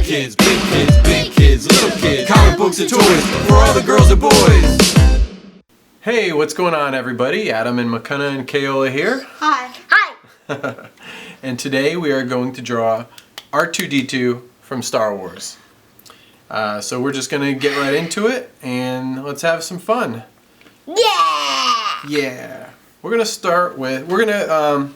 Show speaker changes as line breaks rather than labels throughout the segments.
kids, big kids, little kids, comic books and toys for all the girls and boys. Hey, what's going on, everybody? Adam and McKenna and Kayola here.
Hi. Hi.
And today we are going to draw R2D2 from Star Wars. So we're just going to get right into it and let's have some fun.
Yeah!
Yeah. We're going to start with, we're going to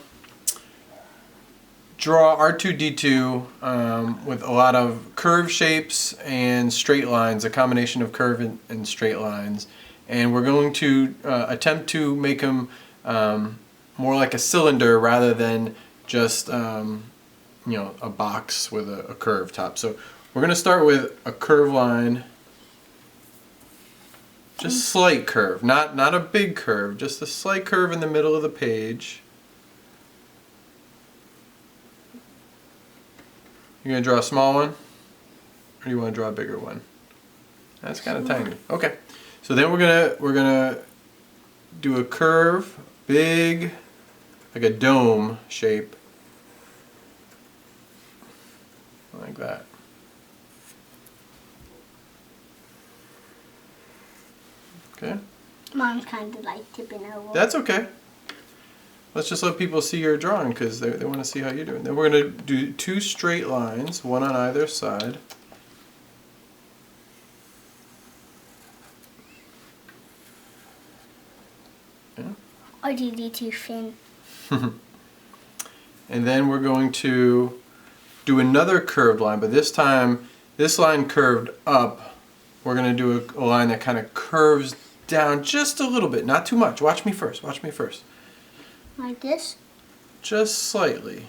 draw R2D2 with a lot of curve shapes and straight lines, a combination of curve and straight lines. And we're going to attempt to make him more like a cylinder rather than just you know, a box with a curved top. So we're going to start with a curve line, just slight curve, not a big curve, just a slight curve in the middle of the page. You're going to draw a small one, or do you want to draw a bigger one? That's kind of tiny. Okay. So then we're gonna do a curve, big, like a dome shape, like that. Okay.
Mom's kind of like tipping over.
That's okay. Let's just let people see your drawing because they want to see how you're doing. Then we're gonna do two straight lines, one on either side.
R2D2 fin.
And then we're going to do another curved line, but this time, this line curved up. We're going to do a line that kind of curves down just a little bit, not too much. Watch me first, watch me first.
Like this?
Just slightly.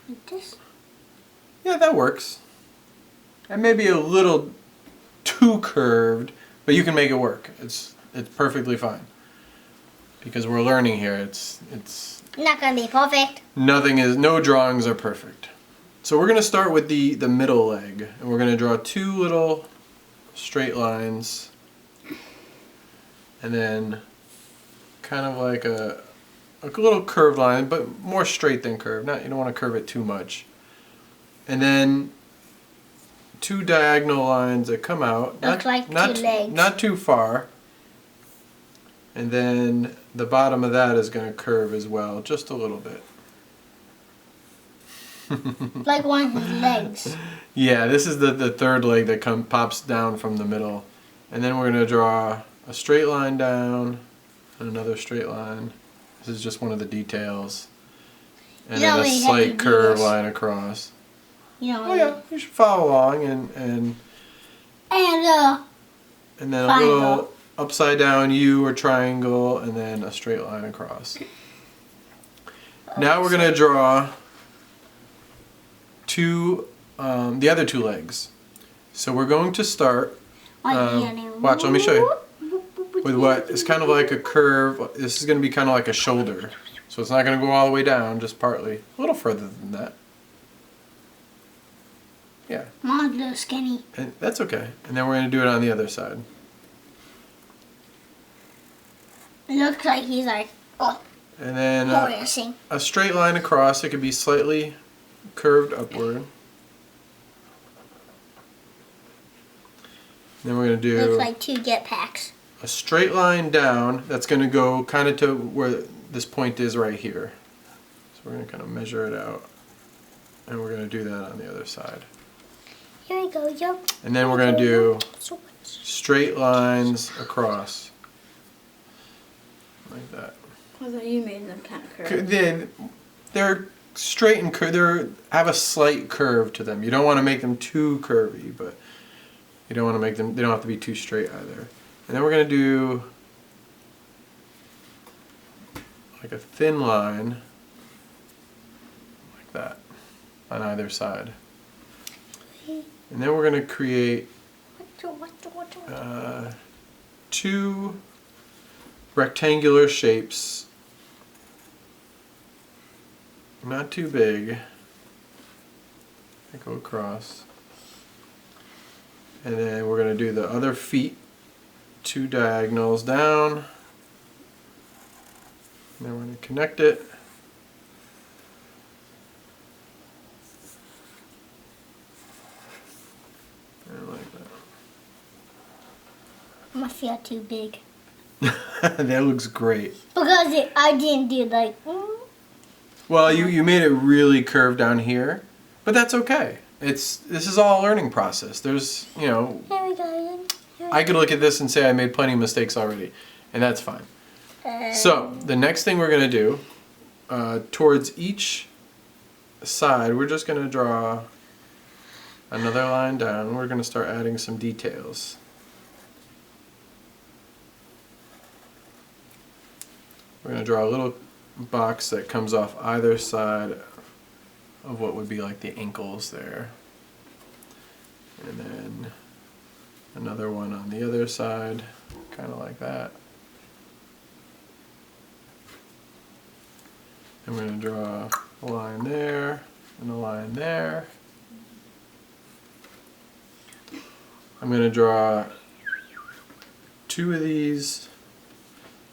Like this?
Yeah, that works. And maybe a little too curved, but you can make it work. It's perfectly fine. Because we're learning here, it's
Not gonna be perfect.
no drawings are perfect. So we're gonna start with the middle leg, and we're gonna draw two little straight lines, and then kind of like a little curved line, but more straight than curved. You don't want to curve it too much. And then two diagonal lines that come out,
Looks like two legs.
Not too far. And then the bottom of that is going to curve as well, just a little bit.
Like one of his legs.
Yeah, this is the third leg that pops down from the middle. And then we're going to draw a straight line down and another straight line. This is just one of the details. And then a slight curve line across. Oh yeah, you should follow along and then a little upside down U or triangle, and then a straight line across. Now we're going to draw the other two legs. So we're going to start, watch, let me show you, with what is kind of like a curve. This is going to be kind of like a shoulder. So it's not going to go all the way down, just partly. A little further than that. Yeah.
Mom's a little skinny.
And that's okay. And then we're going to do it on the other side.
It looks like he's like, oh.
And then a straight line across. It could be slightly curved upward. And then we're going to do...
Looks like two jetpacks.
A straight line down. That's going to go kind of to where this point is right here. So we're going to kind of measure it out. And we're going to do that on the other side.
Here we go, yo.
And then we're going to do straight lines across. Like that.
I thought you made them kind of curvy.
They're straight and curved. Have a slight curve to them. You don't want to make them too curvy, but you don't want to make them. They don't have to be too straight either. And then we're going to do like a thin line, like that, on either side. And then we're going to create two rectangular shapes, not too big, that go across. And then we're going to do the other feet, two diagonals down, and then we're going to connect it.
must feel too big.
That looks great.
Because I didn't do like.
Well, you made it really curved down here, but that's okay. This is all a learning process. There's, you know,
Here we go.
I could look at this and say I made plenty of mistakes already, and that's fine. So the next thing we're gonna do, towards each side, we're just gonna draw another line down. We're gonna start adding some details. We're gonna draw a little box that comes off either side of what would be like the ankles there. And then another one on the other side, kind of like that. And we're going to draw a line there and a line there. I'm going to draw two of these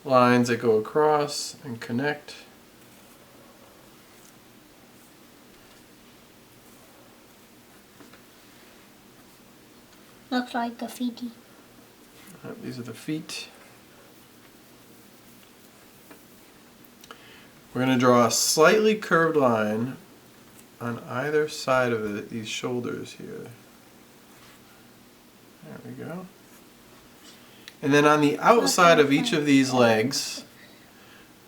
lines that go across and connect.
Looks like graffiti.
These are the feet. We're going to draw a slightly curved line on either side of these shoulders here. There we go. And then on the outside of each of these legs,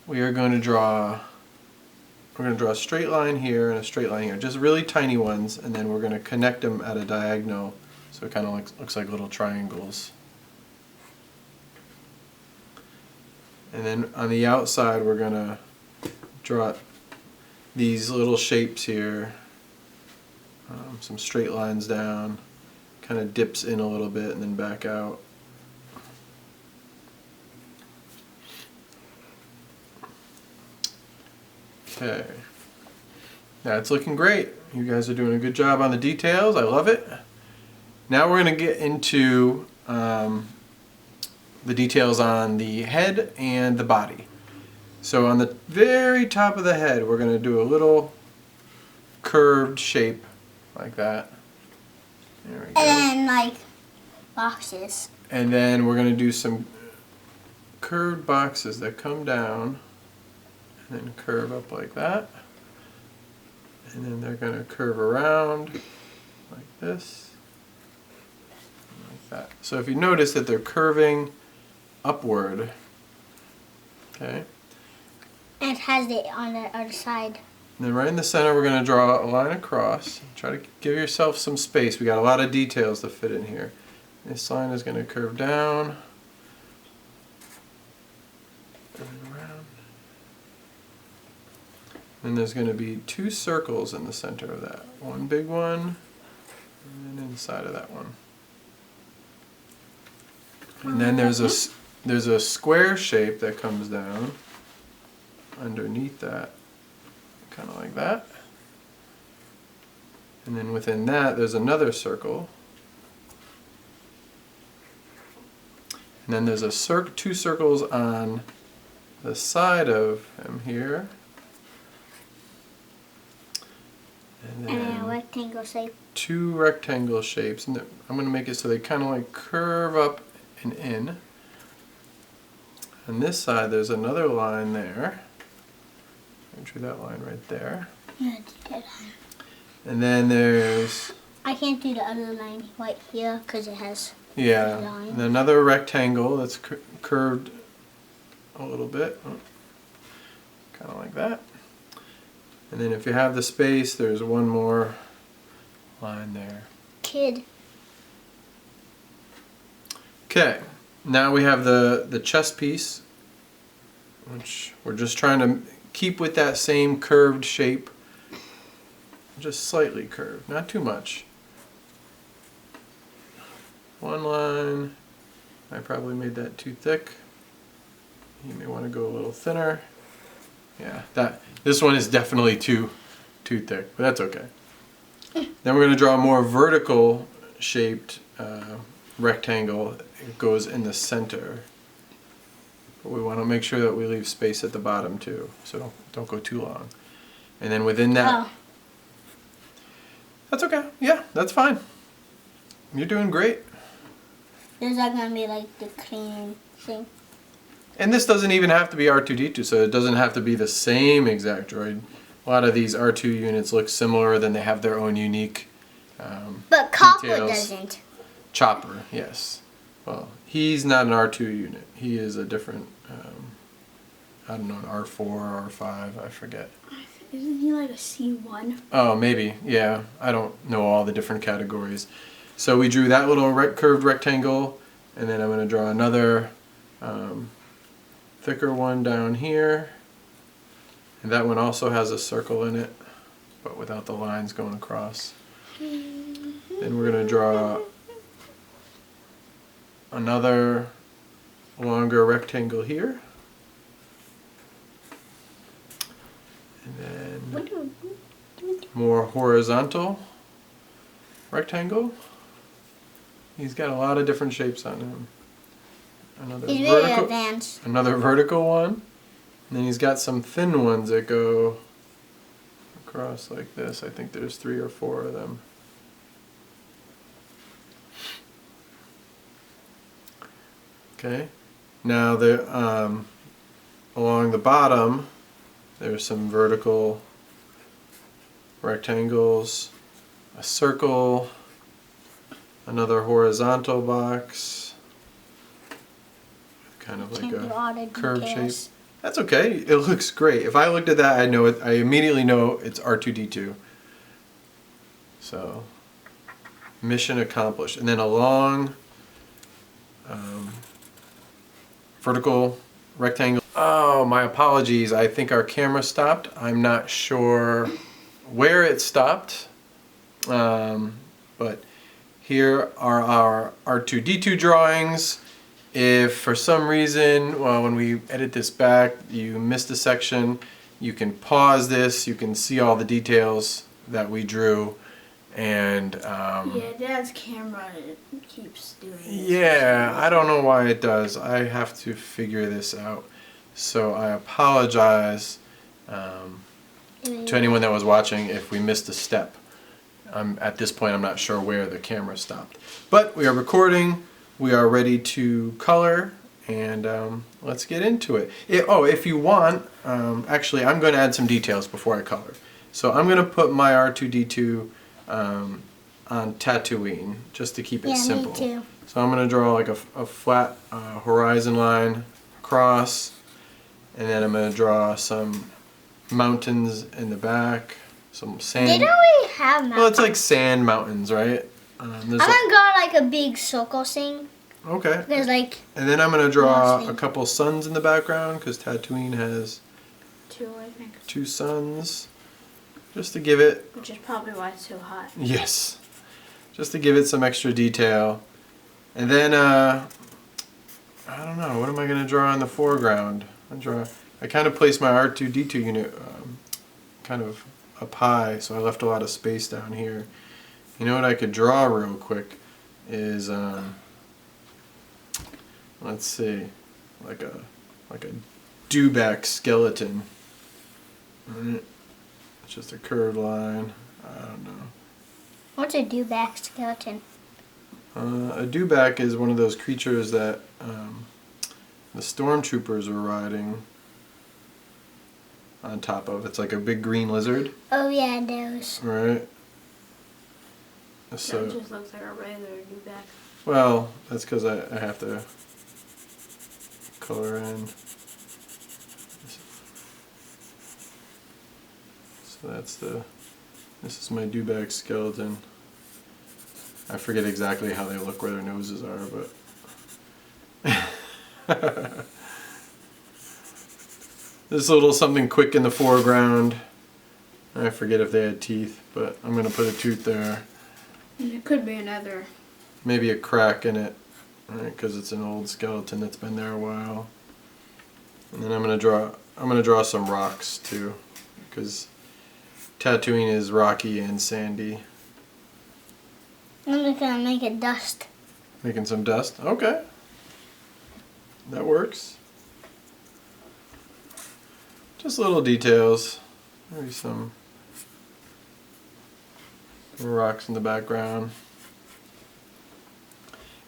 we are going to draw, we're going to draw a straight line here and a straight line here, just really tiny ones, and then we're going to connect them at a diagonal so it kind of looks like little triangles. And then on the outside we're going to draw these little shapes here, some straight lines down, kind of dips in a little bit and then back out. Okay, that's looking great. You guys are doing a good job on the details. I love it. Now we're going to get into the details on the head and the body. So on the very top of the head, we're going to do a little curved shape like that. There we go.
And then like boxes.
And then we're going to do some curved boxes that come down and then curve up like that. And then they're going to curve around like this. Like that. So if you notice that they're curving upward, okay?
And it has it on the other side.
And then right in the center we're going to draw a line across. Try to give yourself some space. We got a lot of details to fit in here. This line is going to curve down and around. And there's going to be two circles in the center of that. One big one and then inside of that one. And then there's a square shape that comes down underneath that, kind of like that. And then within that there's another circle. And then there's two circles on the side of him here. And then
a rectangle shape.
Two rectangle shapes. And I'm going to make it so they kind of like curve up and in. On this side there's another line there. Drew that line right there.
Yeah, good.
And then there's...
I can't do the other line right here because it has...
Yeah, and another rectangle that's curved a little bit. Kind of like that. And then if you have the space, there's one more line there.
Kid.
Okay, now we have the chest piece, which we're just trying to keep with that same curved shape, just slightly curved, not too much. One line, I probably made that too thick. You may want to go a little thinner. Yeah, this one is definitely too thick, but that's okay. Then we're going to draw a more vertical shaped rectangle. It goes in the center. But we want to make sure that we leave space at the bottom too, so don't go too long. And then within that, that's okay. Yeah, that's fine. You're doing great.
Those are gonna be like the clean thing.
And this doesn't even have to be R2D2, so it doesn't have to be the same exact droid. A lot of these R2 units look similar, then they have their own unique
But Copper
details.
doesn't.
Chopper, yes. Well, he's not an R2 unit. He is a different, I don't know, an R4 or R5, I forget.
Isn't he like a C1?
Oh, maybe, yeah. I don't know all the different categories. So we drew that little curved rectangle, and then I'm going to draw another thicker one down here. And that one also has a circle in it, but without the lines going across. Then we're going to draw another longer rectangle here. And then more horizontal rectangle. He's got a lot of different shapes on him.
He's very advanced.
Another vertical one. And then he's got some thin ones that go across like this. I think there's 3 or 4 of them. Okay. Now along the bottom, there's some vertical rectangles, a circle, another horizontal box, kind of like a curved shape. That's okay. It looks great. If I looked at that, I immediately know it's R2D2. So, mission accomplished. And then a long vertical rectangle. Oh, my apologies. I think our camera stopped. I'm not sure where it stopped. But here are our R2D2 drawings. If for some reason, well, when we edit this back, you missed a section, you can pause this, you can see all the details that we drew. And
yeah, Dad's camera keeps doing this.
Yeah, I don't know why it does. I have to figure this out. So I apologize to anyone that was watching if we missed a step. At this point, I'm not sure where the camera stopped. But we are recording. We are ready to color, and let's get into it. If you want, actually, I'm going to add some details before I color. So I'm going to put my R2D2 on Tatooine, just to keep it simple.
Me too.
So I'm going to draw like a flat horizon line across, and then I'm going to draw some mountains in the back, some sand.
They don't really have mountains.
Well, it's like sand mountains, right?
I'm gonna draw like a big circle thing.
Okay.
There's like.
And then I'm going to draw a couple suns in the background, because Tatooine has
2, I think.
2 suns. Just to give it...
Which is probably why it's so hot.
Yes. Just to give it some extra detail. And then, I don't know, what am I going to draw in the foreground? I kind of placed my R2D2 unit kind of up high, so I left a lot of space down here. You know what I could draw real quick is, let's see, like a dewback skeleton. Alright. It's just a curved line. I don't know.
What's a dewback skeleton?
A dewback is one of those creatures that the stormtroopers were riding on top of. It's like a big green lizard.
Oh yeah, those.
Right. So
That just looks like a regular dewback.
well, that's because I have to color in. So this is my dewback skeleton. I forget exactly how they look, where their noses are, but this little something quick in the foreground. I forget if they had teeth, but I'm going to put a tooth there.
And it could be another.
Maybe a crack in it, right? Because it's an old skeleton that's been there a while. And then I'm going to draw some rocks too, because Tatooine is rocky and sandy.
I'm just gonna make it dust.
Making some dust? Okay. That works. Just little details. Maybe some rocks in the background.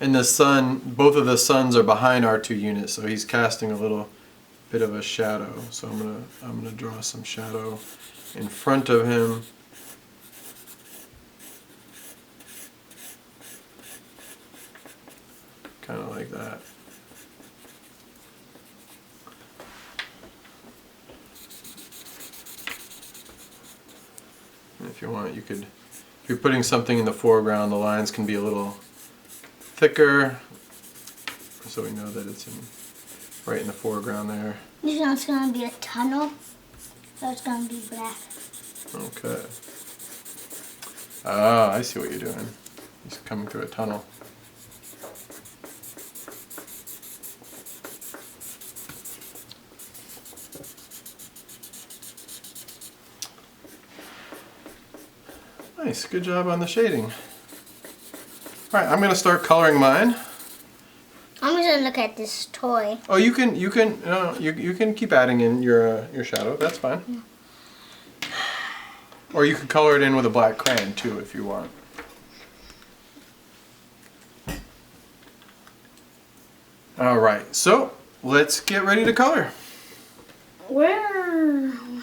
And the sun, both of the suns are behind our two units, so he's casting a little bit of a shadow. So I'm gonna draw some shadow in front of him. Kind of like that. And if you want, you could, if you're putting something in the foreground, the lines can be a little thicker, so we know that it's right in the foreground there.
This one's gonna be a tunnel, so it's gonna be black.
Okay. Ah, I see what you're doing. He's coming through a tunnel. Nice, good job on the shading. Alright, I'm gonna start coloring mine.
I'm just gonna look at this toy.
Oh, you can keep adding in your shadow. That's fine. Or you can color it in with a black crayon too, if you want. All right, so let's get ready to color.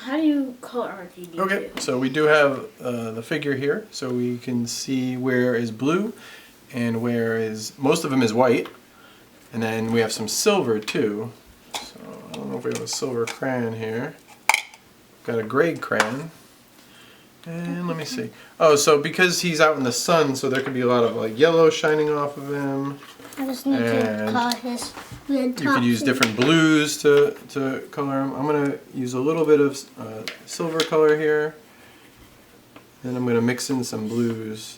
How do you color R2D2?
Okay, so we do have the figure here, so we can see where is blue and where is, most of them is white. And then we have some silver too. So I don't know if we have a silver crayon here. Got a gray crayon. And let me see. Oh, so because he's out in the sun, so there could be a lot of like yellow shining off of him.
I just need to color his red top.
You could use different blues to color him. I'm going to use a little bit of silver color here. Then I'm going to mix in some blues.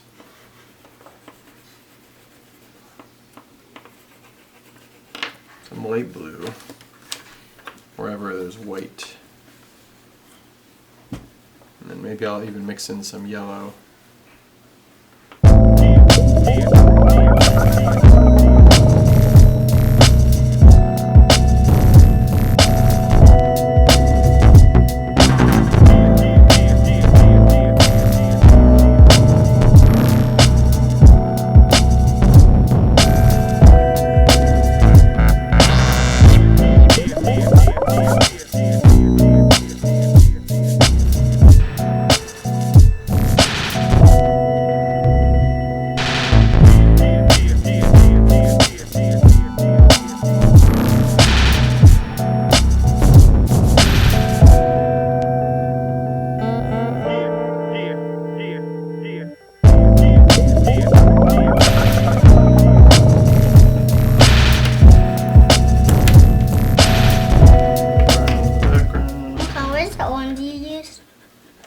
Some light blue, wherever there's white. And then maybe I'll even mix in some yellow.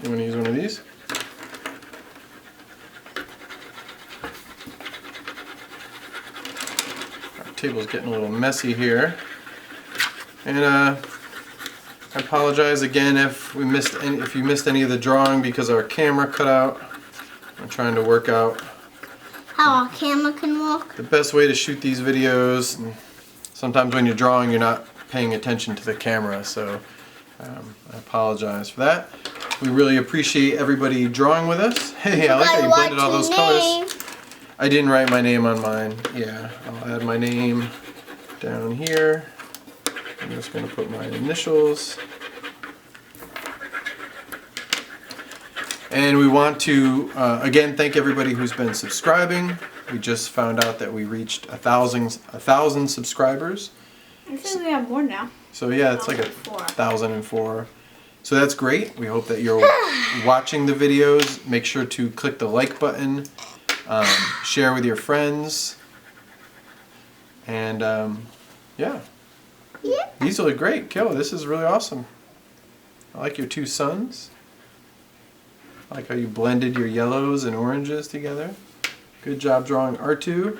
You want to use one of these? Our table's getting a little messy here. And I apologize again if you missed any of the drawing because our camera cut out. I'm trying to work out
how our camera can work.
The best way to shoot these videos. And sometimes when you're drawing, you're not paying attention to the camera, so I apologize for that. We really appreciate everybody drawing with us. Hey, I like how you blended all those colors. I didn't write my name on mine. Yeah, I'll add my name down here. I'm just going to put my initials. And we want to, again, thank everybody who's been subscribing. We just found out that we reached 1,000 subscribers.
I think we have more now.
So yeah, it's like 1,004. So that's great. We hope that you're watching the videos. Make sure to click the like button, share with your friends, and yeah. These look great. Kill, this is really awesome. I like your two suns. I like how you blended your yellows and oranges together. Good job drawing R2.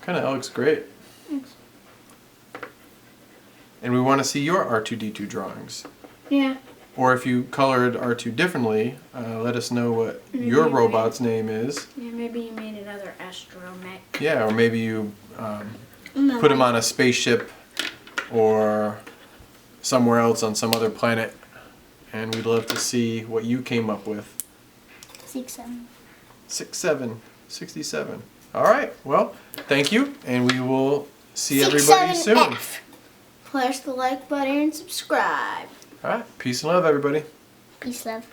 Kind of looks great.
Thanks.
And we want to see your R2D2 drawings.
Yeah.
Or if you colored R2 differently, let us know what your robot's name is.
Yeah, maybe you made another astromech.
Yeah, or maybe you put him on a spaceship or somewhere else on some other planet. And we'd love to see what you came up with.
67.
67. 67. All right. Well, thank you, and we will see
6,
everybody
7,
soon.
F.
Push the like button and subscribe.
All right. Peace and love, everybody.
Peace, love.